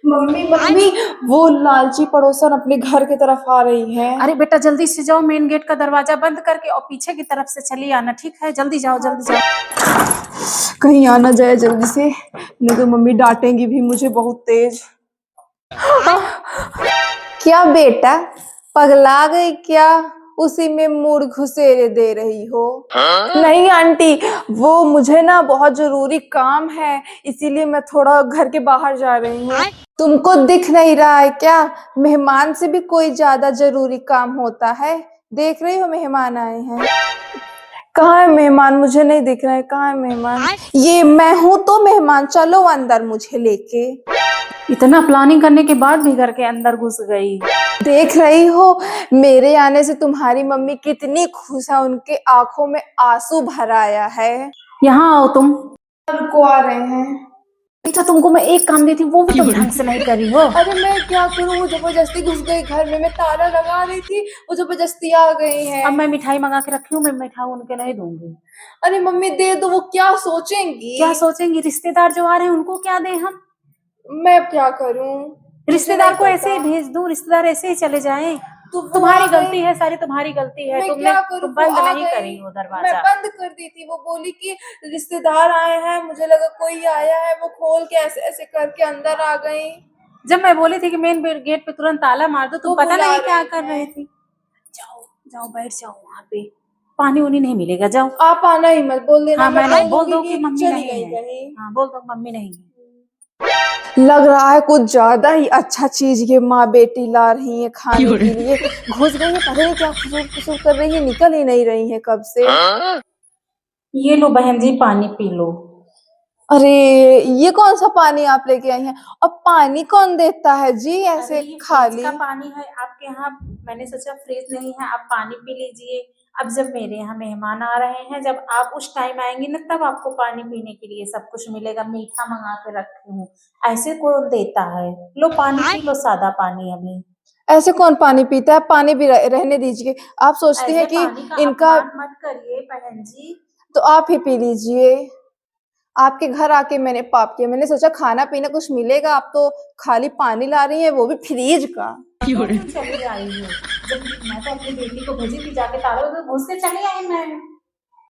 Mummy mummy, वो लालची पड़ोसन अपने घर की तरफ आ रही है। अरे बेटा जल्दी से जाओ, मेन गेट का दरवाजा बंद करके और पीछे की तरफ से चली आना, ठीक है? जल्दी जाओ जल्दी जाओ। कहीं आना जाए जल्दी से, नहीं तो मम्मी डांटेंगी भी मुझे बहुत तेज। क्या बेटा, पगला गई क्या? उसी में मूड घुसेरे दे रही हो? नहीं आंटी, वो मुझे ना बहुत जरूरी काम है, इसीलिए मैं थोड़ा घर के बाहर जा रही हूँ। तुमको दिख नहीं रहा है क्या? मेहमान से भी कोई ज्यादा जरूरी काम होता है। देख रही हो मेहमान आए हैं। कहाँ है मेहमान? मुझे नहीं दिख रहा है, कहाँ है मेहमान? ये मैं हूँ तो मेहमान, चलो अंदर मुझे लेके। इतना प्लानिंग करने के बाद भी घर के अंदर घुस गई। देख रही हो मेरे आने से तुम्हारी मम्मी कितनी खुश है, उनके आंखों में आंसू भर आया है। यहाँ आओ तुम। को आ रहे हैं। बेटा तुमको मैं एक काम देती हूँ, वो भी तुम ढंग से नहीं करी हो। अरे मैं क्या करूँ, वो जबरदस्ती घुस गई घर में, मैं ताला लगा रही थी, वो जबरदस्ती आ गई है। अब मैं मिठाई मंगा के रखी हूँ, मैं मिठाई उनके नहीं दूंगी। अरे मम्मी दे दो, वो क्या सोचेंगी? क्या सोचेंगी? रिश्तेदार जो आ रहे हैं उनको क्या दें हम? मैं अब क्या करूँ? रिश्तेदार को ऐसे ही भेज दूं, रिश्तेदार ऐसे ही चले जाएं? तुम्हारी गलती है, सारी तुम्हारी गलती है। तुमने तुम बंद नहीं करी हो दरवाजा। मैं बंद कर दी थी, वो बोली कि रिश्तेदार आए हैं, मुझे लगा कोई आया है, वो खोल के ऐसे ऐसे करके अंदर आ गई। जब मैं बोली थी कि मेन गेट पे तुरंत ताला मार दो, तुम पता नहीं क्या कर रही थी। जाओ जाओ बैठ जाओ, वहाँ पे पानी उनी नहीं मिलेगा, जाओ। आप आना ही मत, बोल देना। हाँ मैं बोल दो कि मम्मी चली नहीं गई है। हाँ बोल दो मम्मी नहीं है। लग रहा है कुछ ज्यादा ही अच्छा चीज ये माँ बेटी ला रही है खाने के लिए। घुस गई है, पता नहीं क्या खुशबू खुशबू कर रही है, निकल ही नहीं रही है कब से। ये लो बहन जी पानी पी लो। अरे ये कौन सा पानी आप लेके आई हैं? अब पानी कौन देता है जी ऐसे खाली? का पानी है आपके यहाँ, मैंने सोचा फ्रिज नहीं है, आप पानी पी लीजिए। अब जब मेरे यहाँ मेहमान आ रहे हैं, जब आप उस टाइम आएंगी ना, तब आपको पानी पीने के लिए सब कुछ मिलेगा। मीठा मंगा के रखी हूँ, ऐसे कौन देता है? लो पानी पी लो, सादा पानी। अभी ऐसे कौन पानी पीता है? पानी भी रहने दीजिए। आप सोचती हैं कि इनका मत करिए बहन जी। तो आप ही पी लीजिए। आपके घर आके मैंने पाप किया, मैंने सोचा खाना पीना कुछ मिलेगा, आप तो खाली पानी ला रही हैं, वो भी फ्रिज का। चली आई हूँ, जब मैं तो अपनी बेटी को भेजी थी जाके ताला घुस के चली आई मैं।